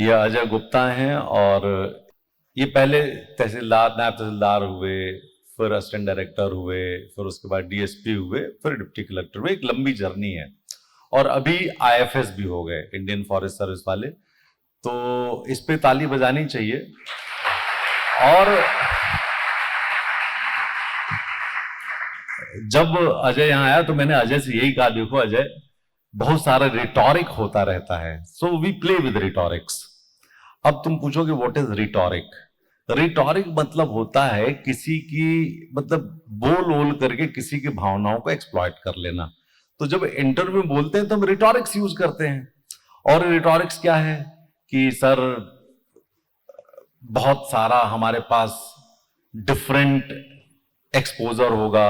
ये अजय गुप्ता हैं और ये पहले तहसीलदार, नायब तहसीलदार हुए, फिर असिस्टेंट डायरेक्टर हुए, फिर उसके बाद डीएसपी हुए, फिर डिप्टी कलेक्टर हुए। एक लंबी जर्नी है और अभी आईएफएस भी हो गए, इंडियन फॉरेस्ट सर्विस वाले। तो इस पे ताली बजानी चाहिए। और जब अजय यहां आया तो मैंने अजय से यही कहा, देखो अजय, बहुत सारा रिटॉरिक होता रहता है, सो वी प्ले विद रिटॉरिक्स। अब तुम पूछोगे व्हाट इज रिटॉरिक? रिटॉरिक मतलब होता है किसी की, मतलब बोल ओल करके किसी की भावनाओं को एक्सप्लॉइट कर लेना। तो जब इंटरव्यू में बोलते हैं तो हम रिटॉरिक्स यूज करते हैं। और रिटॉरिक्स क्या है कि सर बहुत सारा हमारे पास डिफरेंट एक्सपोजर होगा,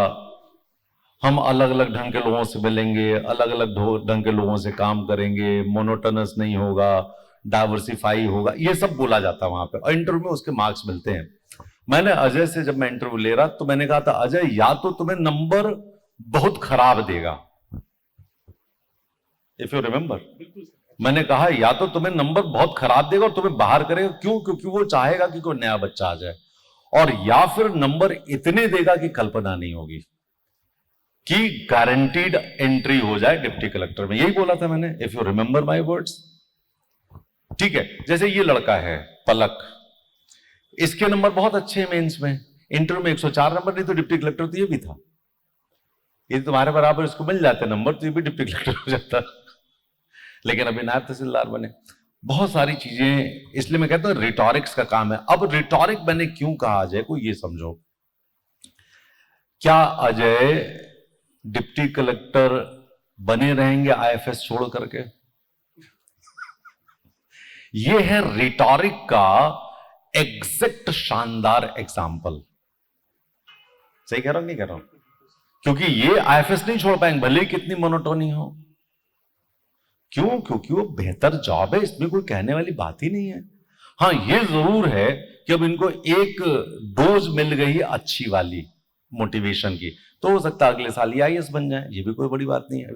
हम अलग अलग ढंग के लोगों से मिलेंगे, अलग अलग ढंग के लोगों से काम करेंगे, मोनोटोनस नहीं होगा, डाइवर्सिफाई होगा, ये सब बोला जाता है वहां पे। और इंटरव्यू में उसके मार्क्स मिलते हैं। मैंने अजय से जब मैं इंटरव्यू ले रहा तो मैंने कहा था, अजय या तो तुम्हें नंबर बहुत खराब देगा, इफ यू रिमेंबर, मैंने कहा या तो तुम्हें नंबर बहुत खराब देगा और तुम्हें बाहर करेगा। क्यों? क्योंकि वो चाहेगा कि कोई नया बच्चा आ जाए, और या फिर नंबर इतने देगा कि कल्पना नहीं होगी, कि गारंटीड एंट्री हो जाए डिप्टी कलेक्टर में। यही बोला था मैंने, if you remember my words. ठीक है, जैसे ये लड़का है पलक, इसके नंबर बहुत अच्छे हैं मेंस में, इंटरव्यू में 104 नंबर, नहीं तो डिप्टी कलेक्टर तो ये भी था। ये तुम्हारे बराबर इसको मिल जाते नंबर तो ये भी डिप्टी कलेक्टर हो जाता, लेकिन अभी नायब तहसीलदार बने। बहुत सारी चीजें, इसलिए मैं कहता हूं रिटॉरिक्स का काम है। अब रिटॉरिक मैंने क्यों कहा अजय को, ये समझो। क्या अजय डिप्टी कलेक्टर बने रहेंगे आईएफएस छोड़ करके? ये है रिटॉरिक का एग्जैक्ट शानदार एग्जाम्पल। सही कह रहा हूं नहीं कह रहा हूं? क्योंकि ये आईएफएस नहीं छोड़ पाएंगे भले ही कितनी मोनोटोनी हो। क्यों? क्योंकि वो बेहतर जॉब है, इसमें कोई कहने वाली बात ही नहीं है। हां, ये जरूर है कि अब इनको एक डोज मिल गई है अच्छी वाली मोटिवेशन की, तो हो सकता है अगले साल ये आईएएस बन जाए, ये भी कोई बड़ी बात नहीं है।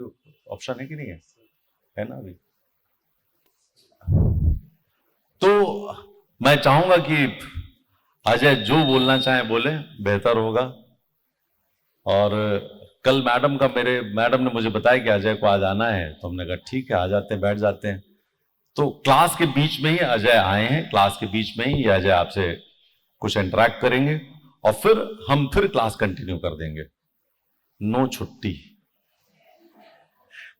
ऑप्शन है कि नहीं है ना अभी? तो मैं चाहूंगा कि अजय जो बोलना चाहे बोले, बेहतर होगा। और कल मैडम ने मुझे बताया कि अजय को आज आना है, तो हमने कहा ठीक है, आ जाते हैं, बैठ जाते हैं। तो क्लास के बीच में ही अजय आए हैं, क्लास के बीच में ही अजय आपसे कुछ इंटरेक्ट करेंगे और फिर हम फिर क्लास कंटिन्यू कर देंगे। नो छुट्टी।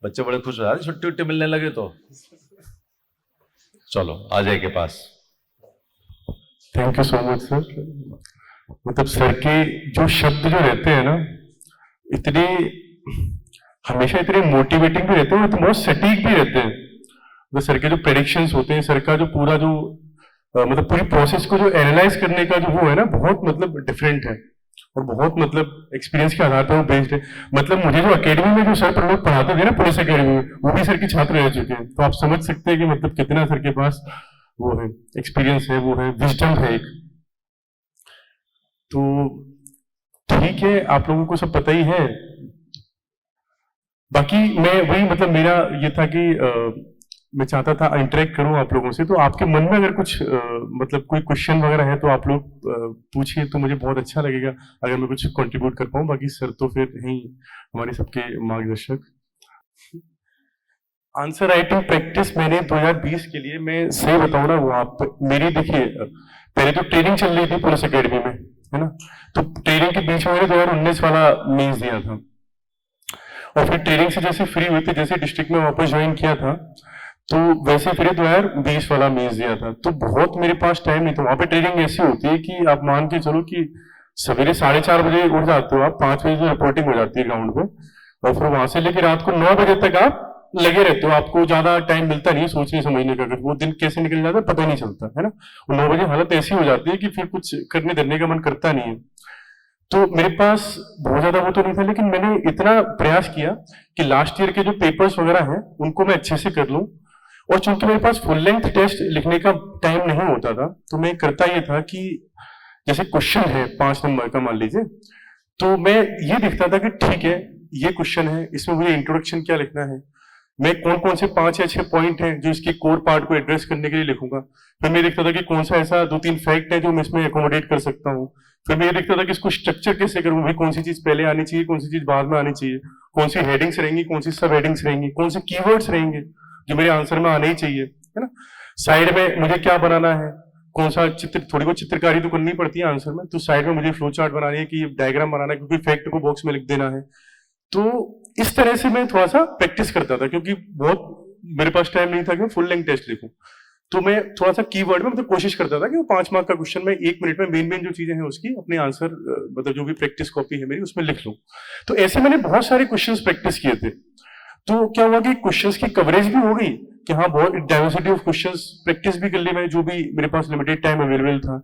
बच्चे बड़े खुश हो जाते छुट्टी उट्टी मिलने लगे तो। चलो अजय के पास। Thank you so much sir. मतलब सर के जो शब्द जो रहते हैं ना, इतने हमेशा इतने मोटिवेटिंग भी रहते हैं, तो बहुत सटीक भी रहते हैं। तो सर के जो प्रेडिक्शंस होते हैं, सर का जो पूरा जो मतलब पूरी प्रोसेस को जो एनालाइज करने का जो वो है ना, बहुत मतलब डिफरेंट है और बहुत मतलब एक्सपीरियंस के आधार पर वो बेस्ड है। मतलब मुझे जो अकेडमी में जो सर लोग पढ़ाते थे ना पुलिस अकेडमी में, वो भी सर के छात्र रह चुके हैं। तो आप समझ सकते हैं कि मतलब कितना सर के पास वो है, एक्सपीरियंस है, वो है, विजडम है एक। तो ठीक है, आप लोगों को सब पता ही है। बाकी मैं वही मतलब मेरा ये था कि मैं चाहता था इंटरेक्ट करूं आप लोगों से। तो आपके मन में अगर कुछ मतलब कोई क्वेश्चन वगैरह है तो आप लोग पूछिए, तो मुझे बहुत अच्छा लगेगा अगर मैं कुछ कंट्रीब्यूट कर पाऊं। बाकी सर तो फिर हैं हमारे सबके मार्गदर्शक। आंसर राइटिंग प्रैक्टिस मैंने 2020 के लिए, मैं सही बताऊं ना, वो आप मेरी देखिए, पहले तो ट्रेनिंग चल रही थी पुलिस अकेडमी में, है ना। तो ट्रेनिंग के बीच में मैंने 2019 वाला मेंस दिया था, और फिर ट्रेनिंग से जैसे फ्री हुए थे, जैसे डिस्ट्रिक्ट में वापस ज्वाइन किया था, तो वैसे फिर 2020 वाला मेंस दिया था। तो बहुत मेरे पास टाइम नहीं था। वहां पे ट्रेनिंग ऐसी होती है कि आप मान के चलो कि सवेरे 4:30 बजे उठ जाते हो आप, 5 बजे जो रिपोर्टिंग हो जाती है ग्राउंड पे, और फिर वहां से लेकर रात को 9 बजे तक आप लगे रहते हो। आपको ज्यादा टाइम मिलता नहीं है सोचने समझने का, अगर वो दिन कैसे निकल जाता है पता ही नहीं चलता, है ना। 9 बजे हालत ऐसी हो जाती है कि फिर कुछ करने धरने का मन करता नहीं है। तो मेरे पास बहुत ज्यादा वो तो नहीं था, लेकिन मैंने इतना प्रयास किया कि लास्ट ईयर के जो पेपर्स वगैरह हैं उनको मैं अच्छे से कर लूं। और चूंकि मेरे पास फुल लेंथ टेस्ट लिखने का टाइम नहीं होता था, तो मैं करता ये था कि जैसे क्वेश्चन है 5 नंबर का मान लीजिए, तो मैं ये देखता था कि ठीक है ये क्वेश्चन है, इसमें मुझे इंट्रोडक्शन क्या लिखना है, मैं कौन कौन से 5 या 6 पॉइंट हैं जो इसके कोर पार्ट को एड्रेस करने के लिए लिखूंगा। फिर मैं देखता था कि कौन सा ऐसा 2-3 फैक्ट है जो मैं इसमें एकोमोडेट कर सकता हूँ। फिर मैं ये देखता था कि इसको स्ट्रक्चर कैसे करूँ, भाई कौन सी चीज पहले आनी चाहिए, कौन सी चीज बाद में आनी चाहिए, कौन सी हेडिंग्स रहेंगी, कौन सी सब हेडिंग्स रहेंगी, कौन से कीवर्ड्स रहेंगे जो मेरे आंसर में आने ही चाहिए, है ना। साइड में मुझे क्या बनाना है, कौन सा चित्र, थोड़ी बहुत चित्रकारी तो करनी पड़ती है आंसर में, तो साइड में मुझे फ्लो चार्ट बनानी है कि डायग्राम बनाना है, क्योंकि फैक्ट को बॉक्स में लिख देना है। तो इस तरह से मैं थोड़ा सा प्रैक्टिस करता था, क्योंकि बहुत मेरे पास टाइम नहीं था कि मैं फुल लेंथ टेस्ट लिखूं। तो मैं थोड़ा सा कीवर्ड में मतलब कोशिश करता था कि वो 5 मार्क का क्वेश्चन में 1 मिनट में मेन जो चीजें हैं उसकी अपने आंसर मतलब जो भी प्रैक्टिस कॉपी है मेरी उसमें लिख लूं। तो ऐसे मैंने बहुत सारे क्वेश्चंस प्रैक्टिस किए थे। तो क्या हुआ कि क्वेश्चंस की कवरेज भी हो गई कि हाँ बहुत डाइवर्सिटी ऑफ क्वेश्चंस प्रैक्टिस भी कर ली मैंने, जो भी मेरे पास लिमिटेड टाइम अवेलेबल था,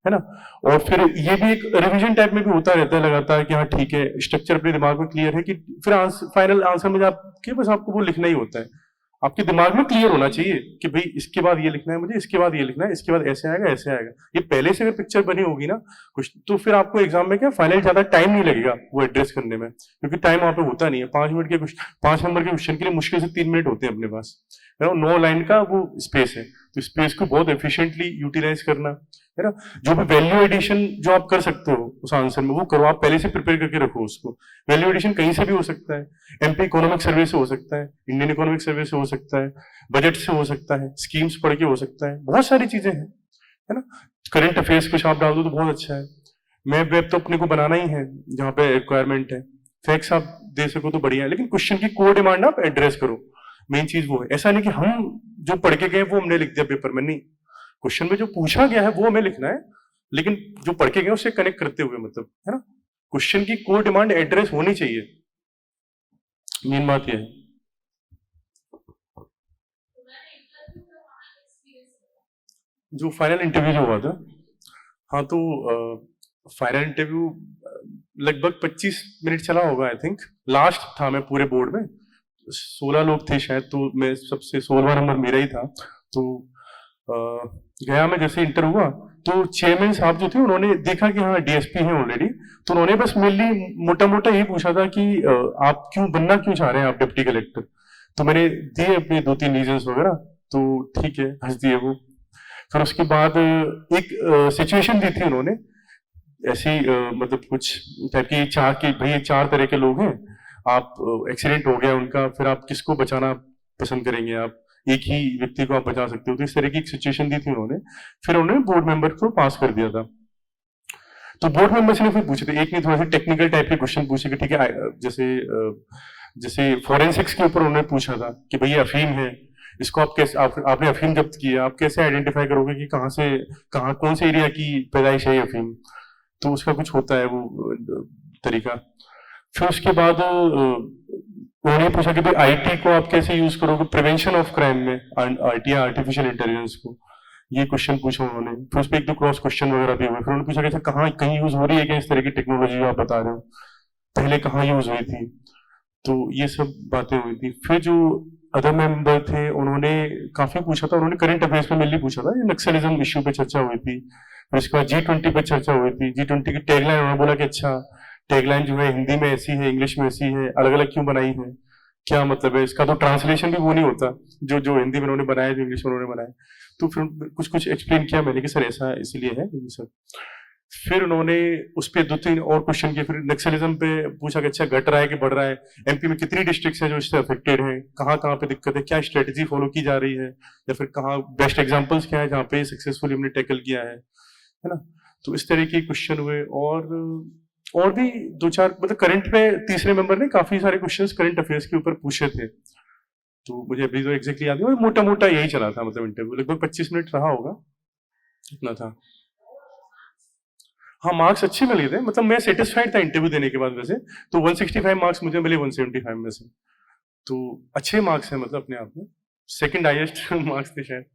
है ना। और फिर ये भी एक रिवीजन टाइप में भी होता रहता है लगातार कि हाँ ठीक है स्ट्रक्चर अपने दिमाग में क्लियर है, कि फिर फाइनल आंसर में आपके बस आपको वो लिखना ही होता है। आपके दिमाग में क्लियर होना चाहिए कि भाई इसके बाद ये लिखना है मुझे, इसके बाद ये लिखना है, इसके बाद ऐसे आएगा ऐसे आएगा। ये पहले से अगर पिक्चर बनी होगी ना कुछ, तो फिर आपको एग्जाम में क्या फाइनल ज्यादा टाइम नहीं लगेगा वो एड्रेस करने में, क्योंकि टाइम वहां पे होता नहीं है। 5 नंबर के क्वेश्चन के लिए मुश्किल से 3 मिनट होते हैं अपने पास, है ना। 9 लाइन का वो स्पेस है, तो स्पेस को बहुत एफिशिएंटली यूटिलाइज करना, है ना। जो भी वैल्यू एडिशन जो आप कर सकते हो उस आंसर में वो करो, आप पहले से प्रिपेयर करके रखो उसको। वैल्यू एडिशन कहीं से भी हो सकता है, एमपी इकोनॉमिक सर्वे से हो सकता है, इंडियन इकोनॉमिक सर्वे से हो सकता है, बजट से हो सकता है, स्कीम्स पढ़ के हो सकता है, बहुत सारी चीजें हैं, है ना। करंट अफेयर्स कुछ आप डाल दो तो बहुत अच्छा है। मैं वेब तो अपने को बनाना ही है जहां पे रिक्वायरमेंट है, फैक्ट्स आप दे सको तो बढ़िया है, लेकिन क्वेश्चन की कोर डिमांड आप एड्रेस करो, मेन चीज वो है। ऐसा नहीं कि हम जो पढ़ के गए वो हमने लिख दिया पेपर में, नहीं, क्वेश्चन में जो पूछा गया है वो हमें लिखना है, लेकिन जो पढ़ के गए उससे कनेक्ट करते हुए, मतलब, है ना। क्वेश्चन की कोर डिमांड एड्रेस होनी चाहिए, मेन बात यह है। जो फाइनल इंटरव्यू जो हुआ था, हाँ तो फाइनल इंटरव्यू लगभग 25 मिनट चला होगा, आई थिंक लास्ट था मैं पूरे बोर्ड में। 16 लोग थे शायद, तो मैं सबसे 16वां नंबर मेरा ही था। तो गया मैं, जैसे इंटर हुआ तो चेयरमैन साहब जो थे उन्होंने देखा कि हाँ डीएसपी हैं ऑलरेडी, तो उन्होंने बस मेनली मोटा मोटा यही पूछा था कि आप बनना क्यों चाह रहे हैं आप डिप्टी कलेक्टर। तो मैंने दिए अपने 2-3 रीजंस वगैरह, तो ठीक है हंस दिए वो। फिर उसके बाद एक सिचुएशन दी थी उन्होंने ऐसी, मतलब कुछ टाइप की, भाई 4 तरह के लोग हैं, आप एक्सीडेंट हो गया उनका, फिर आप किसको बचाना पसंद करेंगे, आप एक ही व्यक्ति को आप बचा सकते हो। तो इस तरह की एक सिचुएशन दी थी उन्होंने, फिर उन्होंने बोर्ड मेंबर को पास कर दिया था। तो बोर्ड मेंबर्स ने फिर पूछे थे, एक ने थोड़ा सा टेक्निकल टाइप के क्वेश्चन पूछे कि ठीक है, जैसे फॉरेंसिक्स के ऊपर उन्होंने पूछा था कि भैया अफीम है, इसको आप कैसे, आपने अफीम जब्त किया, आप कैसे आइडेंटिफाई करोगे कि कहाँ कौन से एरिया की पैदाइश है अफीम। तो उसका कुछ होता है वो तरीका। फिर उसके बाद उन्होंने पूछा कि भाई आईटी को आप कैसे यूज करोगे प्रिवेंशन ऑफ क्राइम में, आईटी या आर्टिफिशियल इंटेलिजेंस को, ये क्वेश्चन पूछा उन्होंने। फिर उस पर 1-2 क्रॉस क्वेश्चन वगैरह भी हुए। फिर उन्होंने पूछा कि कहाँ कहीं यूज हो रही है क्या इस तरह की टेक्नोलॉजी जो आप बता रहे हो, पहले कहाँ यूज हुई थी। तो ये सब बातें हुई थी। फिर जो अदर मेंबर थे उन्होंने काफी पूछा था, उन्होंने करंट अफेयर्स में मेनली पूछा था, ये नक्सलिज्म इश्यू पे चर्चा हुई थी। फिर उसके बाद G20 पे चर्चा हुई थी। G20 की टैगलाइन उन्होंने बोला कि अच्छा टैगलाइन जो है हिंदी में ऐसी है, इंग्लिश में ऐसी है, अलग अलग क्यों बनाई है, क्या मतलब है इसका। तो ट्रांसलेशन भी वो नहीं होता जो जो हिंदी में उन्होंने बनाया, जो इंग्लिश में उन्होंने बनाया। तो फिर कुछ कुछ एक्सप्लेन किया मैंने कि सर ऐसा इसलिए है ये सब। फिर उन्होंने उस पर 2-3 और क्वेश्चन किए। फिर नक्सलिज्म पे पूछा कि अच्छा घट रहा है कि बढ़ रहा है, एमपी में कितनी डिस्ट्रिक्ट्स हैं जो इससे अफेक्टेड हैं, कहाँ कहाँ पे दिक्कत है, क्या स्ट्रेटेजी फॉलो की जा रही है, या फिर कहाँ बेस्ट एग्जांपल्स क्या है जहाँ पे सक्सेसफुली हमने टैकल किया है ना। तो इस तरह के क्वेश्चन हुए। और भी 2-4 मतलब करंट में तीसरे मेंबर ने काफी सारे क्वेश्चंस करंट अफेयर्स के ऊपर पूछे थे। तो मुझे अभी तो एग्जैक्टली याद नहीं, मोटा मोटा यही चला था, मतलब इंटरव्यू लगभग 25 मिनट रहा होगा, इतना था। हाँ मार्क्स अच्छे मिले थे, मतलब मैं सेटिस्फाइड था इंटरव्यू देने के बाद। वैसे तो 165 मार्क्स मुझे मिले 175 में से, तो अच्छे मार्क्स हैं मतलब अपने आप में, सेकंड हाईएस्ट मार्क्स थे शायद।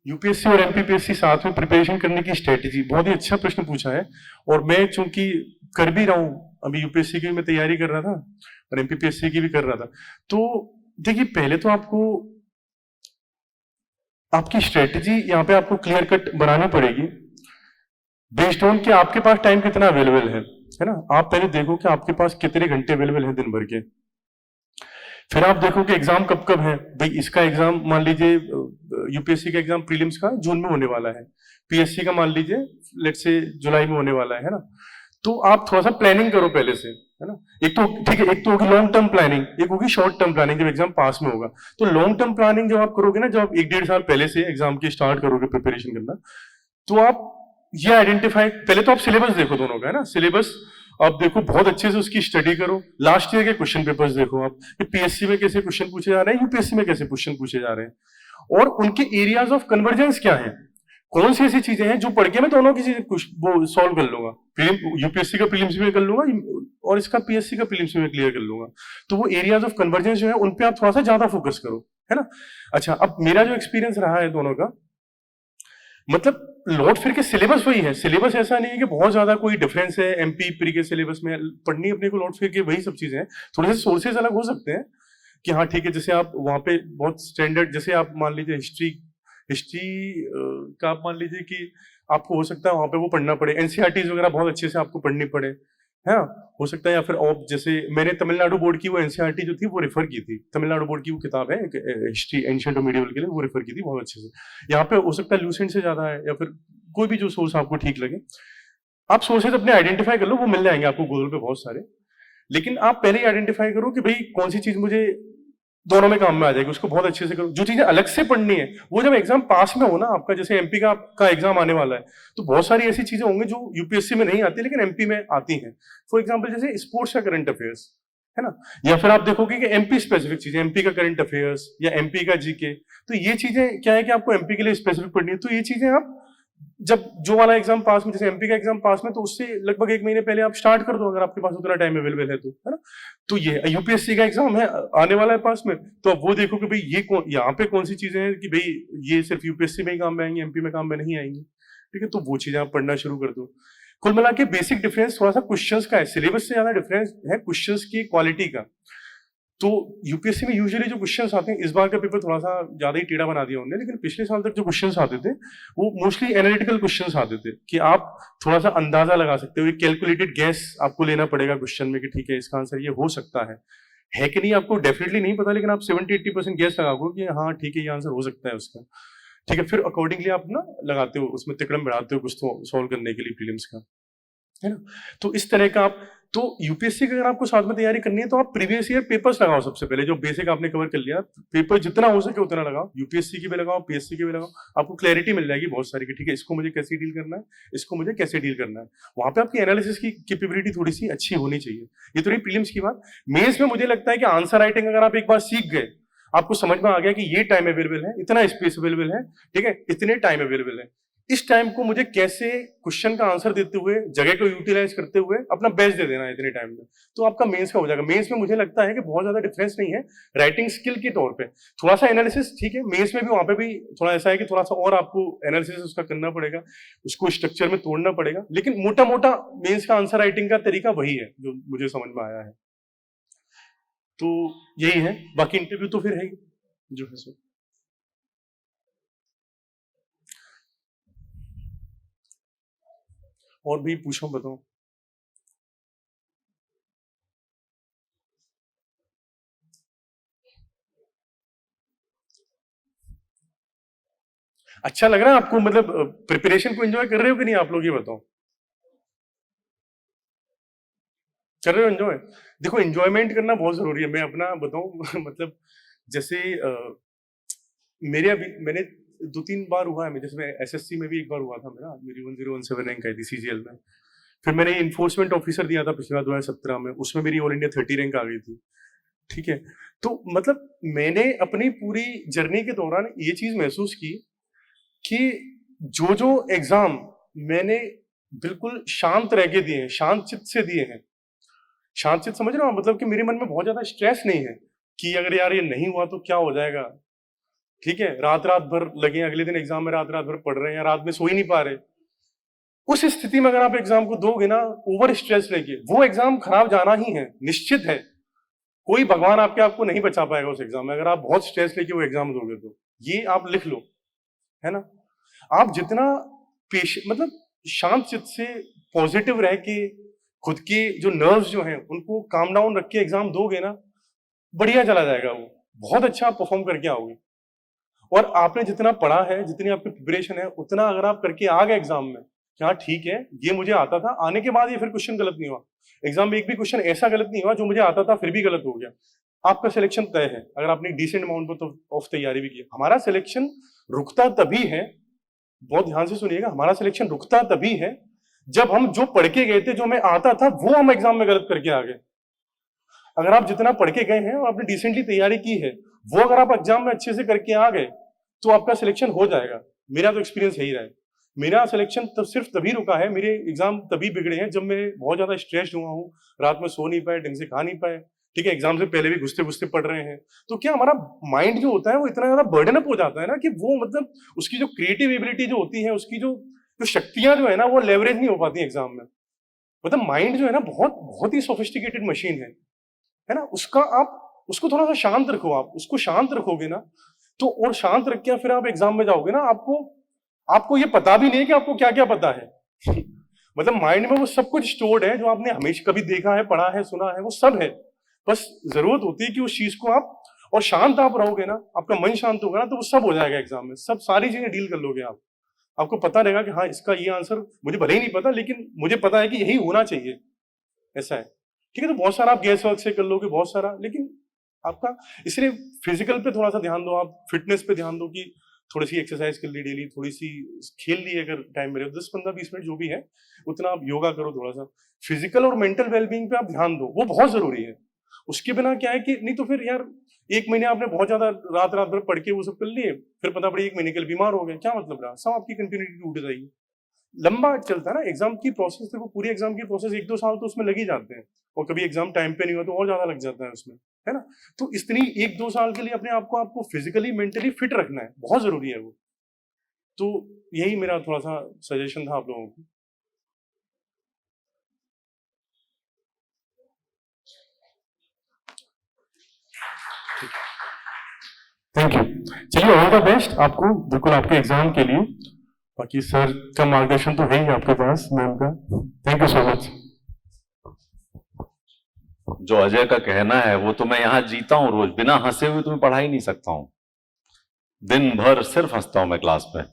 यूपीएससी और एमपीपीएससी साथ में प्रिपरेशन करने की स्ट्रेटेजी, बहुत ही अच्छा प्रश्न पूछा है। और मैं चूंकि कर भी रहा हूं, अभी यूपीएससी की भी मैं तैयारी कर रहा था और एमपीपीएससी की भी कर रहा था। तो देखिए पहले तो आपकी स्ट्रेटेजी यहाँ पे आपको क्लियर कट बनानी पड़ेगी बेस्ड ऑन कि आपके पास टाइम कितना अवेलेबल है ना। आप पहले देखो कि आपके पास कितने घंटे अवेलेबल है दिन भर के, फिर आप देखो कि एग्जाम कब कब है। भाई इसका एग्जाम मान लीजिए यूपीएससी का एग्जाम प्रीलिम्स का जून में होने वाला है, पीएससी का मान लीजिए लेट्स से जुलाई में होने वाला है ना। तो आप थोड़ा सा प्लानिंग करो पहले से, है ना। एक तो ठीक है, एक तो होगी लॉन्ग टर्म प्लानिंग, एक होगी शॉर्ट टर्म प्लानिंग जब एग्जाम पास में होगा। तो लॉन्ग टर्म प्लानिंग जब आप करोगे ना, जब आप 1-1.5 साल पहले से एग्जाम की स्टार्ट करोगे प्रिपरेशन करना, तो आप ये आइडेंटिफाई, पहले तो आप सिलेबस देखो दोनों का, है ना। सिलेबस आप देखो बहुत अच्छे से, उसकी स्टडी करो। लास्ट ईयर के क्वेश्चन पेपर्स देखो आप कि पीएससी में कैसे क्वेश्चन पूछे जा रहे हैं, यूपीएससी में कैसे क्वेश्चन पूछे जा रहे हैं, और उनके एरियाज ऑफ कन्वर्जेंस क्या है। कौन सी ऐसी चीजें हैं जो पढ़ के मैं दोनों की चीजें वो सॉल्व कर लूंगा, यूपीएससी का प्रीलिम्स में कर लूंगा और इसका पीएससी का प्रीलिम्स में क्लियर कर लूंगा। तो वो एरियाज ऑफ कन्वर्जेंस जो है उन पे आप थोड़ा सा ज्यादा फोकस करो, है ना। अच्छा, अब मेरा जो एक्सपीरियंस रहा है दोनों का, मतलब लौट फिर के सिलेबस वही है। सिलेबस ऐसा नहीं है कि बहुत ज्यादा कोई डिफरेंस है एमपी प्री के सिलेबस में, पढ़नी अपने को लौट फिर के वही सब चीजें हैं। थोड़े से सोर्सेज अलग हो सकते हैं कि हाँ ठीक है, जैसे आप वहां पे बहुत स्टैंडर्ड, जैसे आप मान लीजिए हिस्ट्री का आप मान लीजिए कि आपको हो सकता है वहां पे वो पढ़ना पड़े, एनसीईआरटीज वगैरह बहुत अच्छे से आपको पढ़नी पड़े, है ना। हो सकता है, या फिर और जैसे मैंने तमिलनाडु बोर्ड की वो एनसीईआरटी जो थी वो रेफर की थी, तमिलनाडु बोर्ड की वो किताब है हिस्ट्री एंशिएंट और मिडिवल के लिए, वो रेफर की थी बहुत अच्छे से। यहाँ पे हो सकता है लूसेंट से ज्यादा है, या फिर कोई भी जो सोर्स आपको ठीक लगे। आप सोर्सेज अपने आइडेंटिफाई कर लो, वो मिल जाएंगे आपको गूगल पे बहुत सारे। लेकिन आप पहले ही आइडेंटिफाई करो कि भाई कौन सी चीज मुझे दोनों में काम में आ जाएगी, उसको बहुत अच्छे से करो। जो चीजें अलग से पढ़नी है वो जब एग्जाम पास में हो ना आपका, जैसे एमपी का एग्जाम आने वाला है, तो बहुत सारी ऐसी चीजें होंगी जो यूपीएससी में नहीं आती लेकिन एमपी में आती हैं। फॉर एग्जाम्पल जैसे स्पोर्ट्स का करंट अफेयर्स, है ना। या फिर आप देखोगे कि एमपी स्पेसिफिक चीजें, एमपी का करंट अफेयर्स या एमपी का जीके, तो ये चीजें क्या है कि आपको एमपी के लिए स्पेसिफिक पढ़नी है। तो ये चीजें आप जब जो वाला एग्जाम पास में, जैसे एमपी का एग्जाम पास में, तो उससे लगभग 1 महीने पहले आप स्टार्ट कर दो अगर आपके पास उतना टाइम अवेलेबल है तो, है ना। तो ये यूपीएससी का एग्जाम है आने वाला है पास में, तो अब वो देखो कि भाई ये यहाँ पे कौन सी चीजें हैं कि भाई ये सिर्फ यूपीएससी में ही काम में आएंगी, एमपी में काम में नहीं आएंगी, ठीक है। तो वो चीजें आप पढ़ना शुरू कर दो। कुल मिला के बेसिक डिफरेंस थोड़ा सा क्वेश्चंस का है, सिलेबस से ज्यादा डिफरेंस है क्वेश्चंस की क्वालिटी का। तो यूपीएससी में यूजुअली जो क्वेश्चंस आते हैं, इस बार का पेपर थोड़ा सा ज्यादा ही टेढ़ा बना दिया उन्होंने, लेकिन पिछले साल तक जो क्वेश्चंस आते थे वो मोस्टली एनालिटिकल क्वेश्चंस आते थे कि आप थोड़ा सा अंदाजा लगा सकते हो, कैलकुलेटेड गैस आपको लेना पड़ेगा क्वेश्चन में कि ठीक है इसका आंसर ये हो सकता है कि नहीं आपको डेफिनेटली नहीं पता, लेकिन आप 70-80% गैस लगाओ कि हाँ ठीक है ये आंसर हो सकता है उसका, ठीक है। फिर अकॉर्डिंगली आप ना लगाते हो, उसमें तिकड़म बढ़ाते हो कुछ तो सॉल्व करने के लिए प्रीलिम्स का, है ना। तो इस तरह का आप, तो यूपीएससी की अगर आपको साथ में तैयारी करनी है तो आप प्रीवियस ईयर पेपर्स लगाओ सबसे पहले, जो बेसिक आपने कवर कर लिया पेपर जितना हो सके उतना लगाओ, यूपीएससी की भी लगाओ, पीएससी की भी लगाओ। आपको क्लैरिटी मिल जाएगी बहुत सारी कि ठीक है इसको मुझे कैसे डील करना है, इसको मुझे कैसे डील करना है। वहां पे आपकी एनालिसिस की कैपेबिलिटी थोड़ी सी अच्छी होनी चाहिए। ये तो रही प्रीलिम्स की बात। मेंस में मुझे लगता है कि आंसर राइटिंग अगर आप एक बार सीख गए, आपको समझ में आ गया कि ये टाइम अवेलेबल है, इतना स्पेस अवेलेबल है, ठीक है, इतने टाइम अवेलेबल है, इस टाइम को मुझे कैसे क्वेश्चन का आंसर देते हुए, जगह को यूटिलाइज करते हुए अपना बेस्ट दे देना है इतने टाइम में, तो आपका मेंस का हो जाएगा। मेंस में मुझे लगता है कि बहुत ज्यादा डिफरेंस नहीं है राइटिंग स्किल के तौर पे, थोड़ा सा एनालिसिस ठीक है, मेंस में भी वहां पे भी थोड़ा ऐसा है कि थोड़ा सा और आपको एनालिसिस उसका करना पड़ेगा, उसको स्ट्रक्चर में तोड़ना पड़ेगा, लेकिन मोटा मोटा मेंस का आंसर राइटिंग का तरीका वही है जो मुझे समझ में आया है। तो यही है, बाकी इंटरव्यू तो फिर है ही जो है सो। और भी पूछो, बताओ। अच्छा लग रहा है आपको, मतलब प्रिपरेशन को एंजॉय कर रहे हो कि नहीं आप लोग, ये बताओ। कर रहे हो एंजॉय? देखो एंजॉयमेंट करना बहुत जरूरी है। मैं अपना बताऊं मतलब जैसे मेरे अभी मैंने 2-3 बार हुआ है, मैं जैसे मैं एसएससी में भी एक बार हुआ था मेरा, मेरी 1017 रैंक आई थी सीजीएल में। फिर मैंने इन्फोर्समेंट ऑफिसर दिया था पिछले बार 2017 में, उसमें मेरी ऑल इंडिया 30 रैंक आ गई थी, ठीक है। तो मतलब मैंने अपनी पूरी जर्नी के दौरान ये चीज महसूस की कि जो जो एग्जाम मैंने बिल्कुल शांत रह के दिए हैं, शांत चित्त से दिए हैं, शांत चित्त समझ रहे हो, मतलब कि मेरे मन में बहुत ज्यादा स्ट्रेस नहीं है कि अगर यार ये नहीं हुआ तो क्या हो जाएगा, ठीक है। रात रात भर लगे, अगले दिन एग्जाम में रात रात भर पढ़ रहे हैं या रात में सो ही नहीं पा रहे। उस स्थिति में अगर आप एग्जाम को दोगे ना ओवर स्ट्रेस लेके, वो एग्जाम खराब जाना ही है, निश्चित है। कोई भगवान आपको नहीं बचा पाएगा उस एग्जाम में अगर आप बहुत स्ट्रेस लेके वो एग्जाम दोगे तो, ये आप लिख लो, है ना। आप जितना मतलब शांत चित्त से पॉजिटिव रह के खुद के जो नर्व्स जो हैं उनको काम डाउन रख के एग्जाम दोगे ना, बढ़िया चला जाएगा वो, बहुत अच्छा आप परफॉर्म करके आओगे। और आपने जितना पढ़ा है, जितनी आपकी प्रिपरेशन है, उतना अगर आप करके आ गए एग्जाम में कि हाँ ठीक है ये मुझे आता था, आने के बाद ये फिर क्वेश्चन गलत नहीं हुआ, एग्जाम में एक भी क्वेश्चन ऐसा गलत नहीं हुआ जो मुझे आता था फिर भी गलत हो गया, आपका सिलेक्शन तय है। अगर आपने डिसेंट अमाउंट ऑफ तैयारी भी की। हमारा सिलेक्शन रुकता तभी है, बहुत ध्यान से सुनिएगा, हमारा सिलेक्शन रुकता तभी है जब हम जो पढ़ के गए थे, जो हमें आता था, वो हम एग्जाम में गलत करके आ गए। अगर आप जितना पढ़ के गए हैं और आपने डिसेंटली तैयारी की है, वो अगर आप एग्जाम में अच्छे से करके आ गए तो आपका सिलेक्शन हो जाएगा। मेरा तो एक्सपीरियंस यही रहा है। मेरा सिलेक्शन तब सिर्फ तभी रुका है, मेरे एग्जाम तभी बिगड़े हैं जब मैं बहुत ज्यादा स्ट्रेस्ड हुआ हूँ, रात में सो नहीं पाए, ढंग से खा नहीं पाए, ठीक है, एग्जाम से पहले भी घुसते घुसते पढ़ रहे हैं, तो क्या हमारा माइंड जो होता है वो इतना ज्यादा बर्डन अप हो जाता है ना कि वो मतलब उसकी जो क्रिएटिव एबिलिटी जो होती है, उसकी जो शक्तियां जो है ना, वो लेवरेज नहीं हो पाती एग्जाम में। मतलब माइंड जो है ना बहुत बहुत ही सोफिस्टिकेटेड मशीन है ना, उसका आप उसको थोड़ा सा शांत रखो, आप उसको शांत रखोगे ना तो, और शांत रख के फिर आप एग्जाम में जाओगे ना, आपको ये पता भी नहीं है कि आपको क्या क्या पता है मतलब माइंड में वो सब कुछ स्टोर्ड है जो आपने हमेशा कभी देखा है, पढ़ा है, सुना है, वो सब है। बस जरूरत होती है कि उस चीज को आप, और शांत आप रहोगे ना, आपका मन शांत होगा ना, तो वो सब हो जाएगा एग्जाम में, सब सारी चीजें डील कर लोगे आप। आपको पता रहेगा कि हाँ इसका ये आंसर मुझे भले ही नहीं पता, लेकिन मुझे पता है कि यही होना चाहिए, ऐसा है, ठीक है। तो बहुत सारा आप गैस वर्क से कर लोगे, बहुत सारा, लेकिन आपका, इसलिए फिजिकल पे थोड़ा सा ध्यान दो, आप फिटनेस पे ध्यान दो कि थोड़ी सी एक्सरसाइज कर ली डेली, थोड़ी सी खेल ली अगर टाइम मिले, 10-15-20 मिनट जो भी है उतना आप योगा करो, थोड़ा सा फिजिकल और मेंटल वेलबींग पे आप ध्यान दो, वो बहुत जरूरी है। उसके बिना क्या है कि नहीं तो फिर यार 1 महीने आपने बहुत ज्यादा रात रात भर पढ़ के वो सब कर लिए, फिर पता पड़ी 1 महीने के लिए बीमार हो गए, क्या मतलब रहा, सब आपकी कंटिन्यूटी टूट जाएगी। लंबा चलता है ना एग्जाम की प्रोसेस, देखो पूरी एग्जाम की प्रोसेस 1-2 साल तो उसमें लग ही जाते हैं, और कभी एग्जाम टाइम पे नहीं हुआ तो और ज्यादा लग जाता है उसमें, है ना। तो इतनी 1-2 साल के लिए अपने आपको फिजिकली मेंटली फिट रखना है, बहुत जरूरी है वो। तो यही मेरा थोड़ा सा सजेशन था आप लोगों को। थैंक यू, चलिए ऑल द बेस्ट आपको, बिल्कुल आपके एग्जाम के लिए। बाकी सर का मार्गदर्शन तो है ही आपके पास, मैम का। Thank you so much. जो अजय का कहना है वो तो मैं यहां जीता हूं रोज, बिना हंसे हुए तो मैं पढ़ा ही नहीं सकता हूं, दिन भर सिर्फ हंसता हूं मैं क्लास में।